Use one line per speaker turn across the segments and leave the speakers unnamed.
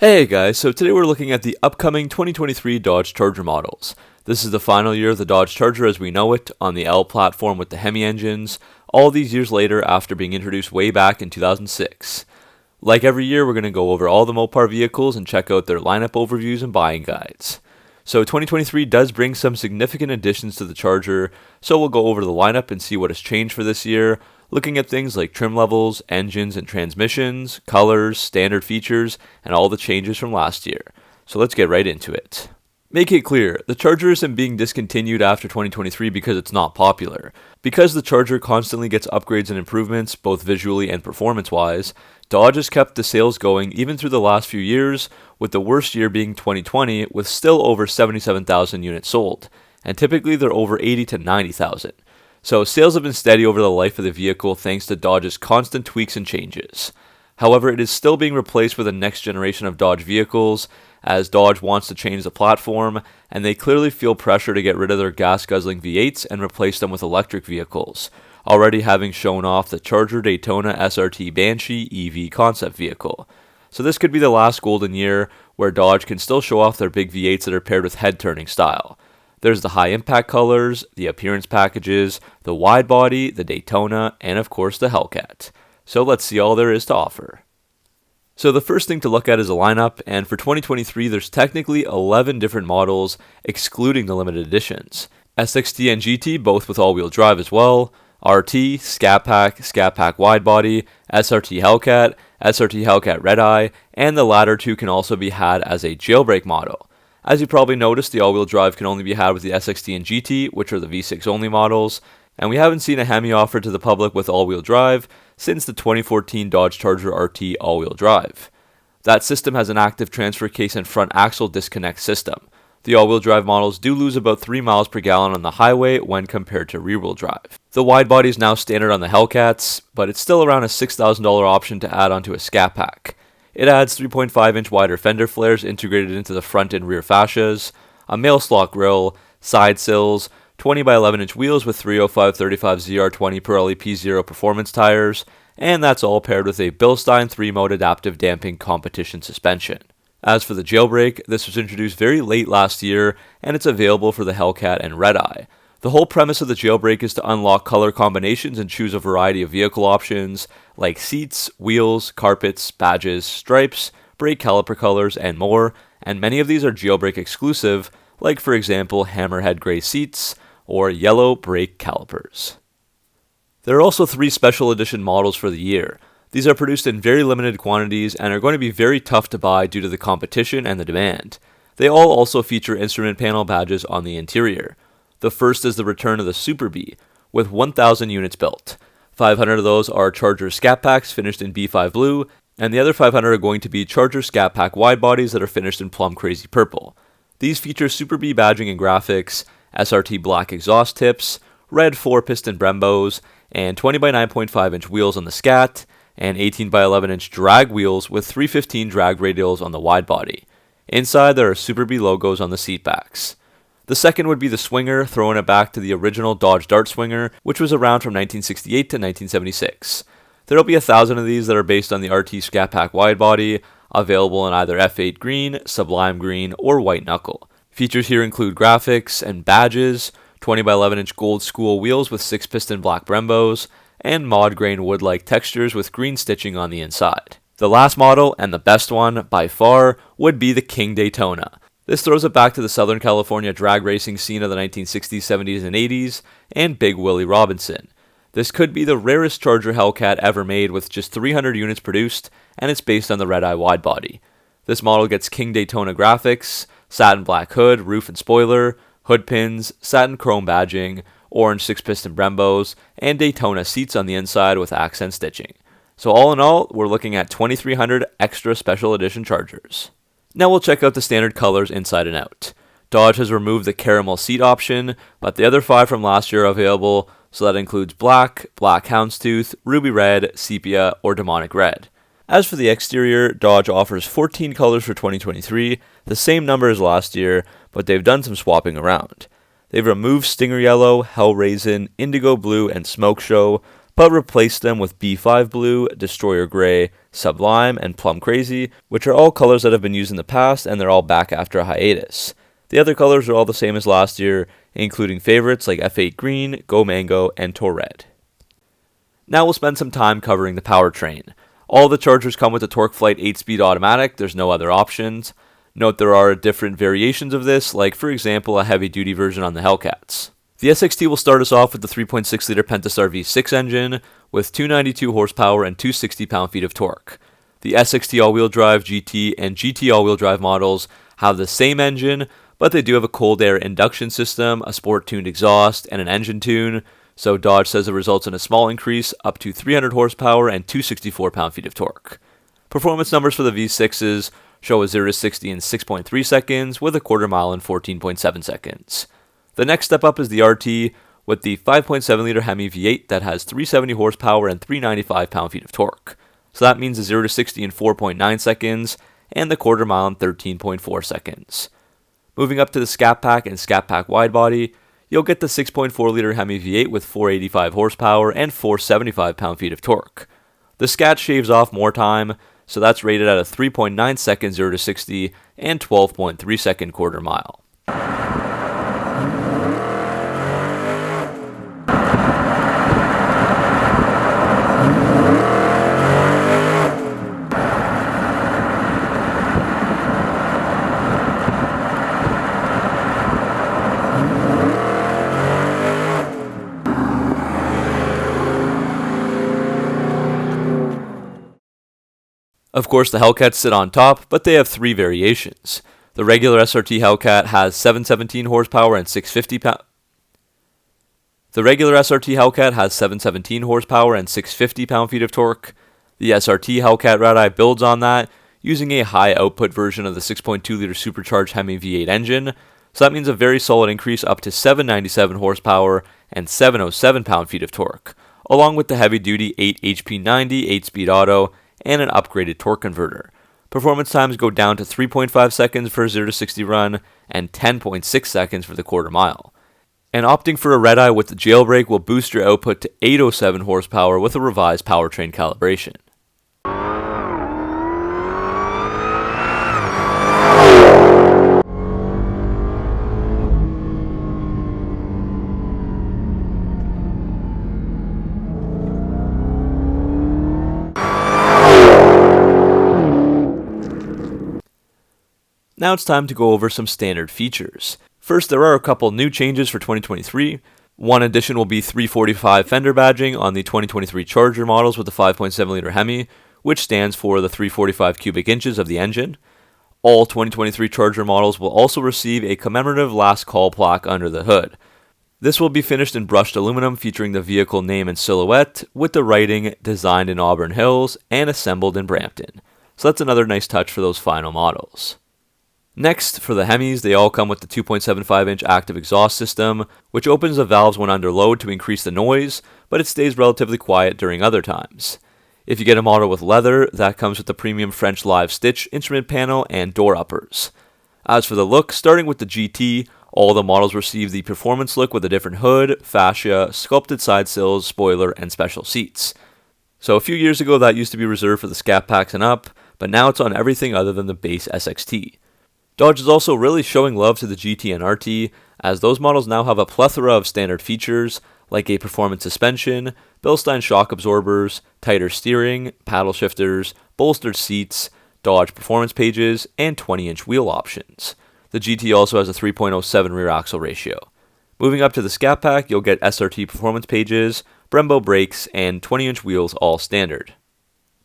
Hey guys, so today we're looking at the upcoming 2023 Dodge Charger models. This is the final year of the Dodge Charger as we know it, on the L platform with the Hemi engines, all these years later after being introduced way back in 2006. Like every year, we're going to go over all the Mopar vehicles and check out their lineup overviews and buying guides. So 2023 does bring some significant additions to the Charger, so we'll go over the lineup and see what has changed for this year, looking at things like trim levels, engines and transmissions, colors, standard features, and all the changes from last year. So let's get right into it. Make it clear, the Charger isn't being discontinued after 2023 because it's not popular. Because the Charger constantly gets upgrades and improvements, both visually and performance-wise, Dodge has kept the sales going even through the last few years, with the worst year being 2020 with still over 77,000 units sold, and typically they're over 80 to 90,000. So sales have been steady over the life of the vehicle thanks to Dodge's constant tweaks and changes. However, it is still being replaced with the next generation of Dodge vehicles, as Dodge wants to change the platform, and they clearly feel pressure to get rid of their gas-guzzling V8s and replace them with electric vehicles, already having shown off the Charger Daytona SRT Banshee EV concept vehicle. So this could be the last golden year where Dodge can still show off their big V8s that are paired with head-turning style. There's the high-impact colors, the appearance packages, the wide body, the Daytona, and of course the Hellcat. So let's see all there is to offer. So the first thing to look at is a lineup, and for 2023 there's technically 11 different models, excluding the limited editions. SXT and GT, both with all-wheel drive as well, RT, Scat Pack Wide Body, SRT Hellcat Redeye, and the latter two can also be had as a jailbreak model. As you probably noticed, the all-wheel drive can only be had with the SXT and GT, which are the V6 only models, and we haven't seen a Hemi offered to the public with all-wheel drive since the 2014 Dodge Charger RT all-wheel drive. That system has an active transfer case and front axle disconnect system. The all-wheel drive models do lose about 3 miles per gallon on the highway when compared to rear-wheel drive. The wide body is now standard on the Hellcats, but it's still around a $6,000 option to add onto a Scat Pack. It adds 3.5-inch wider fender flares integrated into the front and rear fascias, a mail slot grille, side sills, 20 by 11-inch wheels with 305/35 ZR20 per LEP0 performance tires, and that's all paired with a Bilstein 3-mode adaptive damping competition suspension. As for the jailbreak, this was introduced very late last year, and it's available for the Hellcat and Redeye. The whole premise of the jailbreak is to unlock color combinations and choose a variety of vehicle options, like seats, wheels, carpets, badges, stripes, brake caliper colors, and more, and many of these are jailbreak exclusive, like for example hammerhead gray seats, or yellow brake calipers. There are also 3 special edition models for the year. These are produced in very limited quantities and are going to be very tough to buy due to the competition and the demand. They all also feature instrument panel badges on the interior. The first is the return of the Super B, with 1,000 units built. 500 of those are Charger Scat Packs finished in B5 Blue, and the other 500 are going to be Charger Scat Pack wide bodies that are finished in Plum Crazy Purple. These feature Super B badging and graphics, SRT black exhaust tips, red 4-piston Brembos, and 20 by 9.5-inch wheels on the Scat, and 18 by 11-inch drag wheels with 315 drag radials on the wide body. Inside there are Super B logos on the seat backs. The second would be the Swinger, throwing it back to the original Dodge Dart Swinger, which was around from 1968 to 1976. There will be 1,000 of these that are based on the RT Scat Pack wide body, available in either F8 green, Sublime green, or white knuckle. Features here include graphics and badges, 20 by 11-inch gold school wheels with 6-piston black Brembos, and mod grain wood-like textures with green stitching on the inside. The last model, and the best one by far, would be the King Daytona. This throws it back to the Southern California drag racing scene of the 1960s, 70s, and 80s, and Big Willie Robinson. This could be the rarest Charger Hellcat ever made with just 300 units produced, and it's based on the Redeye wide body. This model gets King Daytona graphics, satin black hood, roof and spoiler, hood pins, satin chrome badging, orange 6-piston Brembos, and Daytona seats on the inside with accent stitching. So all in all, we're looking at 2,300 extra special edition Chargers. Now we'll check out the standard colors inside and out. Dodge has removed the caramel seat option, but the other 5 from last year are available, so that includes black, black houndstooth, ruby red, sepia, or demonic red. As for the exterior, Dodge offers 14 colors for 2023, the same number as last year, but they've done some swapping around. They've removed Stinger Yellow, Hell Raisin, Indigo Blue, and Smoke Show, but replaced them with B5 Blue, Destroyer Gray, Sublime, and Plum Crazy, which are all colors that have been used in the past, and they're all back after a hiatus. The other colors are all the same as last year, including favorites like F8 Green, Go Mango, and Tour Red. Now we'll spend some time covering the powertrain. All the Chargers come with the TorqueFlite 8-speed automatic, there's no other options. Note there are different variations of this, like for example a heavy-duty version on the Hellcats. The SXT will start us off with the 3.6-liter Pentastar V6 engine with 292 horsepower and 260 pound-feet of torque. The SXT all-wheel drive GT and GT all-wheel drive models have the same engine, but they do have a cold air induction system, a sport-tuned exhaust, and an engine tune, so Dodge says it results in a small increase up to 300 horsepower and 264 pound-feet of torque. Performance numbers for the V6s show a 0 to 60 in 6.3 seconds with a quarter mile in 14.7 seconds. The next step up is the RT with the 5.7-liter Hemi V8 that has 370 horsepower and 395 pound-feet of torque. So that means a 0 to 60 in 4.9 seconds and the quarter mile in 13.4 seconds. Moving up to the Scat Pack and Scat Pack Widebody, you'll get the 6.4-liter Hemi V8 with 485 horsepower and 475 pound-feet of torque. The Scat shaves off more time, so that's rated at a 3.9 second 0 to 60 and 12.3 second quarter mile. Of course, the Hellcats sit on top, but they have three variations. The regular SRT Hellcat has 717 horsepower and 650 pound. The regular SRT Hellcat has 717 horsepower and 650 pound-feet of torque. The SRT Hellcat Redeye builds on that, using a high-output version of the 6.2-liter supercharged Hemi V8 engine, so that means a very solid increase up to 797 horsepower and 707 pound-feet of torque, along with the heavy-duty 8 HP90 8-speed auto and an upgraded torque converter. Performance times go down to 3.5 seconds for a 0 to 60 run and 10.6 seconds for the quarter mile. And opting for a Redeye with the Jailbreak will boost your output to 807 horsepower with a revised powertrain calibration. Now it's time to go over some standard features. First, there are a couple new changes for 2023. One addition will be 345 fender badging on the 2023 Charger models with the 5.7-liter Hemi, which stands for the 345 cubic inches of the engine. All 2023 Charger models will also receive a commemorative last call plaque under the hood. This will be finished in brushed aluminum featuring the vehicle name and silhouette with the writing designed in Auburn Hills and assembled in Brampton. So that's another nice touch for those final models. Next, for the Hemis, they all come with the 2.75-inch active exhaust system, which opens the valves when under load to increase the noise, but it stays relatively quiet during other times. If you get a model with leather, that comes with the premium French live stitch instrument panel and door uppers. As for the look, starting with the GT, all the models receive the performance look with a different hood, fascia, sculpted side sills, spoiler, and special seats. So a few years ago that used to be reserved for the Scat Packs and up, but now it's on everything other than the base SXT. Dodge is also really showing love to the GT and RT, as those models now have a plethora of standard features, like a performance suspension, Bilstein shock absorbers, tighter steering, paddle shifters, bolstered seats, Dodge performance pages, and 20-inch wheel options. The GT also has a 3.07 rear axle ratio. Moving up to the Scat Pack, you'll get SRT performance pages, Brembo brakes, and 20-inch wheels all standard.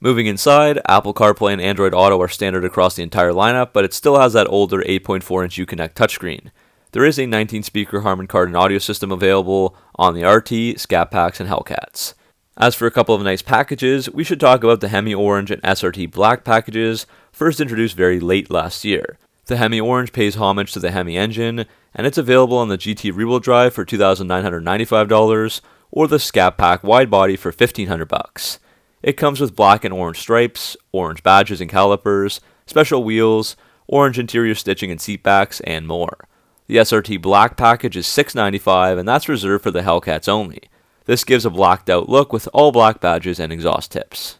Moving inside, Apple CarPlay and Android Auto are standard across the entire lineup, but it still has that older 8.4-inch Uconnect touchscreen. There is a 19-speaker Harman Kardon audio system available on the RT, Scat Packs, and Hellcats. As for a couple of nice packages, we should talk about the Hemi Orange and SRT Black packages, first introduced very late last year. The Hemi Orange pays homage to the Hemi engine, and it's available on the GT rear-wheel drive for $2,995, or the Scat Pack Widebody for $1,500. It comes with black and orange stripes, orange badges and calipers, special wheels, orange interior stitching and seat backs, and more. The SRT Black package is $695, and that's reserved for the Hellcats only. This gives a blacked out look with all black badges and exhaust tips.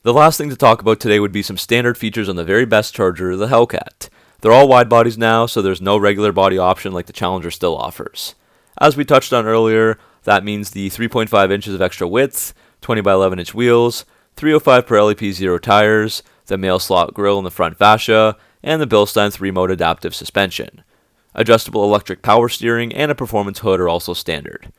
The last thing to talk about today would be some standard features on the very best Charger, the Hellcat. They're all wide bodies now, so there's no regular body option like the Challenger still offers. As we touched on earlier, that means the 3.5 inches of extra width, 20 by 11 inch wheels, 305 per LEP0 tires, the mail slot grille in the front fascia, and the Bilstein 3-mode adaptive suspension. Adjustable electric power steering and a performance hood are also standard.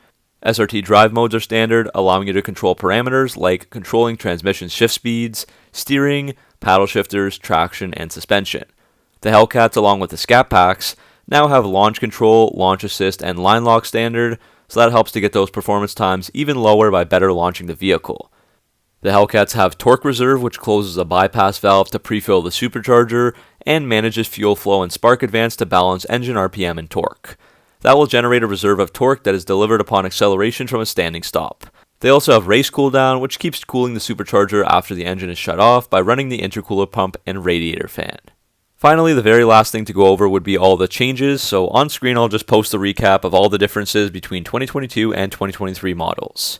SRT drive modes are standard, allowing you to control parameters like controlling transmission shift speeds, steering, paddle shifters, traction, and suspension. The Hellcats, along with the Scat Packs, now have launch control, launch assist, and line lock standard, so that helps to get those performance times even lower by better launching the vehicle. The Hellcats have torque reserve, which closes a bypass valve to pre-fill the supercharger, and manages fuel flow and spark advance to balance engine RPM and torque. That will generate a reserve of torque that is delivered upon acceleration from a standing stop. They also have race cooldown, which keeps cooling the supercharger after the engine is shut off by running the intercooler pump and radiator fan. Finally, the very last thing to go over would be all the changes, so on screen I'll just post a recap of all the differences between 2022 and 2023 models.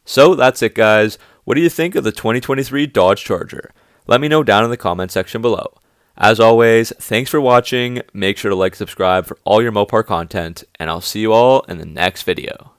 So that's it, guys. What do you think of the 2023 Dodge Charger? Let me know down in the comment section below. As always, thanks for watching, make sure to like and subscribe for all your Mopar content, and I'll see you all in the next video.